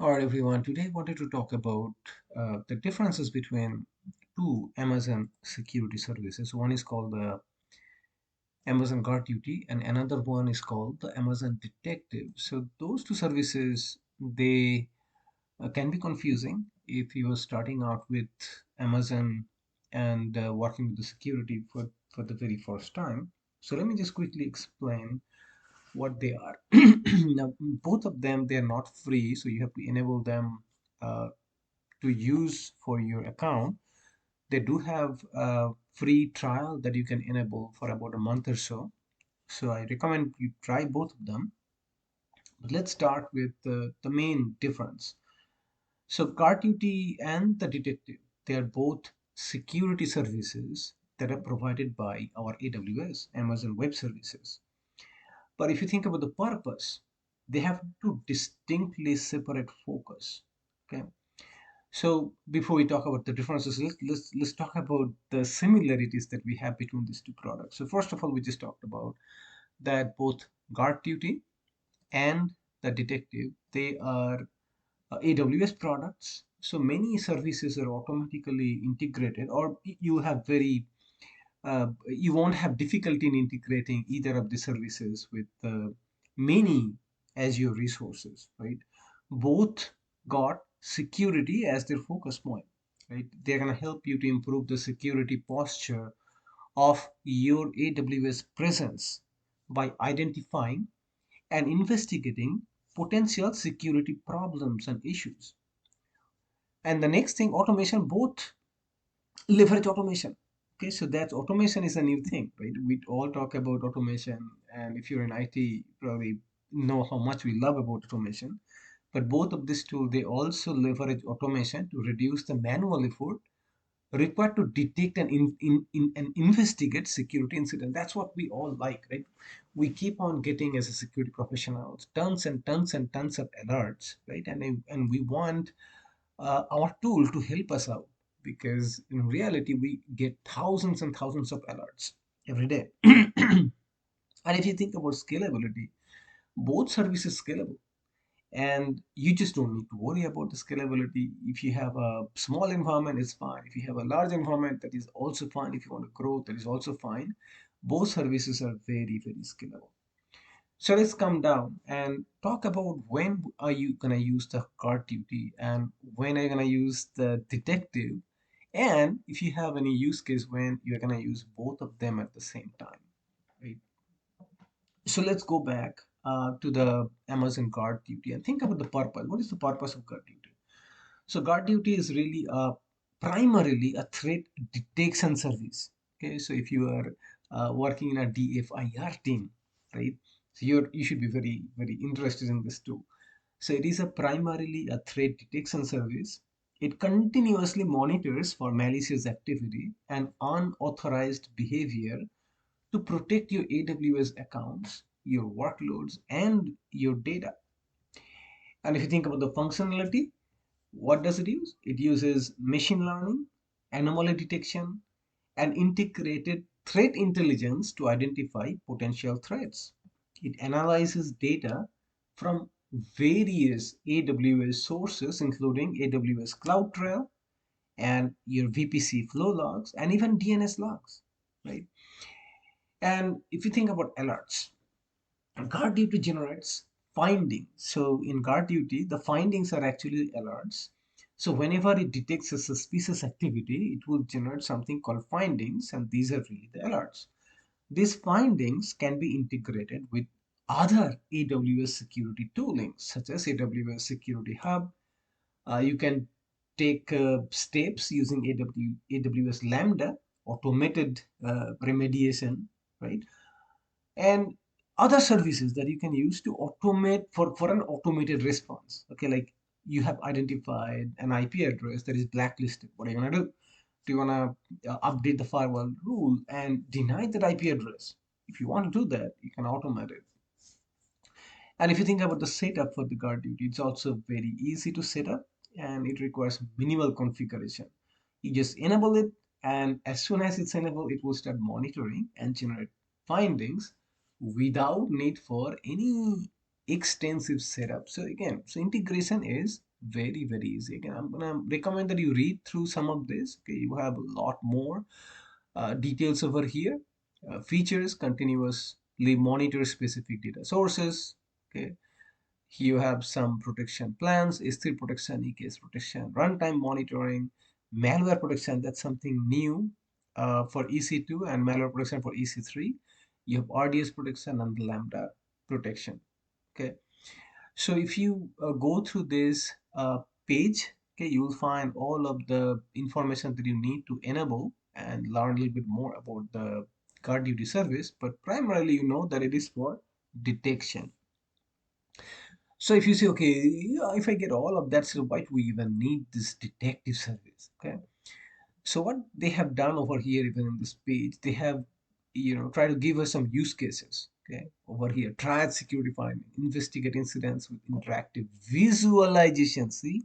All right, everyone. Today, I wanted to talk about the differences between two Amazon security services. One is called the Amazon Guard Duty, and another one is called the Amazon Detective. So, those two services they can be confusing if you are starting out with Amazon and working with the security for the very first time. So, let me just quickly explain what they are. Now, both of them they are not free, so you have to enable them. To use for your account. They do have a free trial that you can enable for about a month or so. So I recommend you try both of them. But let's start with the main difference. So Guard Duty and the Detective, they are both security services that are provided by our AWS, Amazon Web Services. But if you think about the purpose, they have two distinctly separate focus. Okay. So before we talk about the differences, let's talk about the similarities that we have between these two products. So first of all, we just talked about that both Guard Duty and the Detective they are AWS products. So many services are automatically integrated, or you have very you won't have difficulty in integrating either of the services with many Azure resources, right? Both got security as their focus point, right? They're going to help you to improve the security posture of your AWS presence by identifying and investigating potential security problems and issues. And the next thing, automation, both leverage automation. Okay, so that automation is a new thing, right? We all talk about automation, and if you're in IT, you probably know how much we love about automation. But both of these tools, they also leverage automation to reduce the manual effort required to detect and and investigate security incident. That's what we all like, right? We keep on getting as a security professionals tons and tons and tons of alerts, right? And we want our tool to help us out because in reality we get thousands and thousands of alerts every day. And if you think about scalability, both services scalable and you just don't need to worry about the scalability. If you have a small environment, it's fine. If you have a large environment, that is also fine. If you want to grow, that is also fine. Both services are very, very scalable. So let's come down and talk about when are you going to use the Guard Duty and when are you going to use the Detective, and if you have any use case when you're going to use both of them at the same time, right? So let's go back to the Amazon Guard Duty and think about the purpose. What is the purpose of Guard Duty? So Guard Duty is really primarily a threat detection service. Okay, so if you are working in a DFIR team, right? So you should be very very interested in this too. So it is a primarily a threat detection service. It continuously monitors for malicious activity and unauthorized behavior to protect your AWS accounts, your workloads, and your data. And if you think about the functionality, what does it use? It uses machine learning, anomaly detection, and integrated threat intelligence to identify potential threats. It analyzes data from various AWS sources, including AWS CloudTrail and your VPC flow logs, and even DNS logs, right? And if you think about alerts, Guard Duty generates findings. So in Guard Duty, the findings are actually alerts. So whenever it detects a suspicious activity, it will generate something called findings, and these are really the alerts. These findings can be integrated with other AWS security toolings, such as AWS Security Hub. You can take steps using AWS Lambda, automated remediation, right? And other services that you can use to automate for an automated response. Okay, like you have identified an IP address that is blacklisted. What are you going to do? Do you want to update the firewall rule and deny that IP address? If you want to do that, you can automate it. And if you think about the setup for the Guard Duty, it's also very easy to set up and it requires minimal configuration. You just enable it, and as soon as it's enabled, it will start monitoring and generate findings without need for any extensive setup. So again, so integration is very easy. Again, I'm gonna recommend that you read through some of this. Okay, you have a lot more details over here. Features, continuously monitor specific data sources. Okay, here you have some protection plans, S3 protection, EKS protection, runtime monitoring, malware protection. That's something new for EC2, and malware protection for EC3. You have RDS protection and Lambda protection. Okay, so if you go through this page, okay, you will find all of the information that you need to enable and learn a little bit more about the guard duty service. But primarily, you know that it is for detection. So if you say, okay, yeah, if I get all of that, so why do we even need this detective service? Okay. So what they have done over here, even in this page, they have, try to give us some use cases. Okay. Over here, triad security finding, investigate incidents with interactive visualization. See,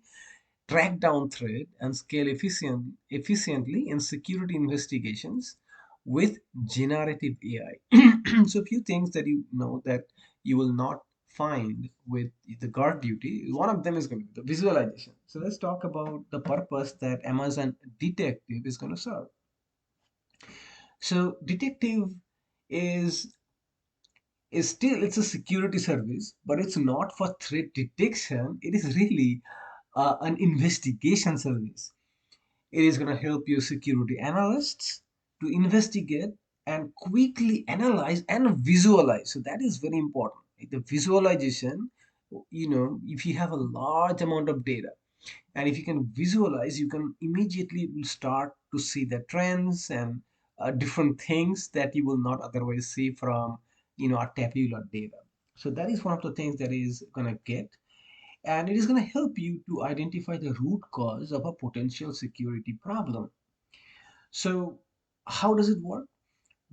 track down threat and scale efficiently in security investigations with generative AI. So a few things that you know that you will not find with the guard duty. One of them is going to be the visualization. So let's talk about the purpose that Amazon Detective is going to serve. So Detective is still, it's a security service, but it's not for threat detection. It is really an investigation service. It is going to help your security analysts to investigate and quickly analyze and visualize. So that is very important. The visualization, if you have a large amount of data and if you can visualize, you can immediately start to see the trends and different things that you will not otherwise see from, a tabular data. So that is one of the things that is going to get, and it is going to help you to identify the root cause of a potential security problem. So, how does it work?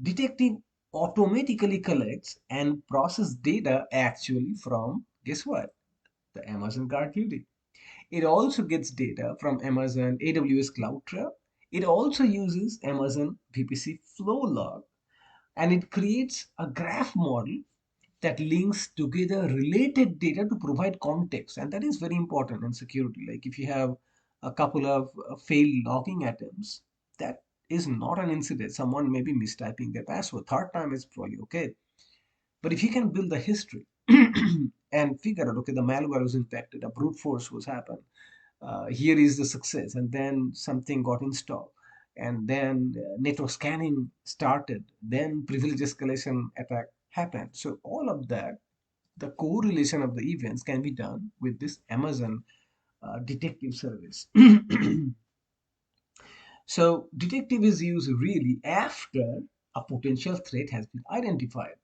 Detective automatically collects and process data actually from, guess what? The Amazon Guard Duty. It also gets data from Amazon AWS CloudTrail. It also uses Amazon VPC flow log, and it creates a graph model that links together related data to provide context. And that is very important in security. Like if you have a couple of failed logging attempts, that is not an incident. Someone may be mistyping their password. Third time is probably okay. But if you can build the history and figure out, okay, the malware was infected, a brute force was happened, here is the success, and then something got installed, and then network scanning started, then privilege escalation attack happened. So all of that, the correlation of the events can be done with this Amazon detective service. So detective is used really after a potential threat has been identified.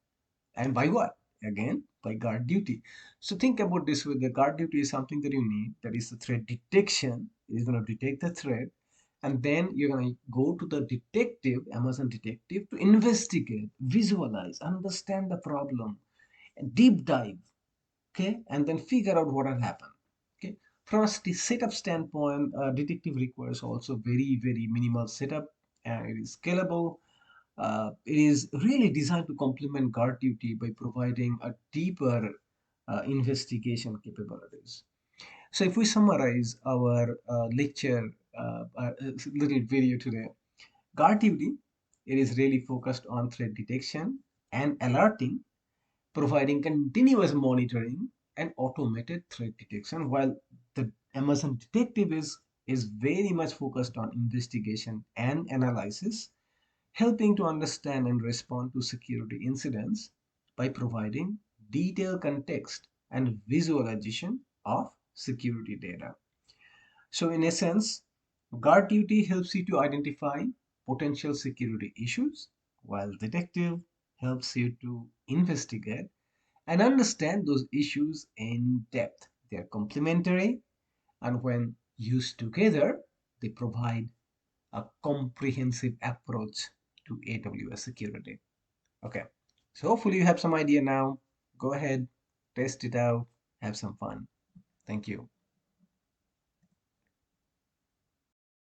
And by what? Again, by guard duty. So think about this way. The guard duty is something that you need. That is the threat detection. It is going to detect the threat. And then you're going to go to the detective, Amazon detective, to investigate, visualize, understand the problem, and deep dive. Okay. And then figure out what had happened. Okay. From a setup standpoint, detective requires also very minimal setup, and it is scalable. It is really designed to complement guard duty by providing a deeper investigation capabilities. So if we summarize our lecture, little video today, guard duty, it is really focused on threat detection and alerting, providing continuous monitoring and automated threat detection, while the Amazon Detective is very much focused on investigation and analysis, helping to understand and respond to security incidents by providing detailed context and visualization of security data. So, in essence, guard duty helps you to identify potential security issues, while detective helps you to investigate and understand those issues in depth. They are complementary, and when used together, they provide a comprehensive approach to AWS security. Okay, so hopefully you have some idea now. Go ahead, test it out, have some fun. Thank you.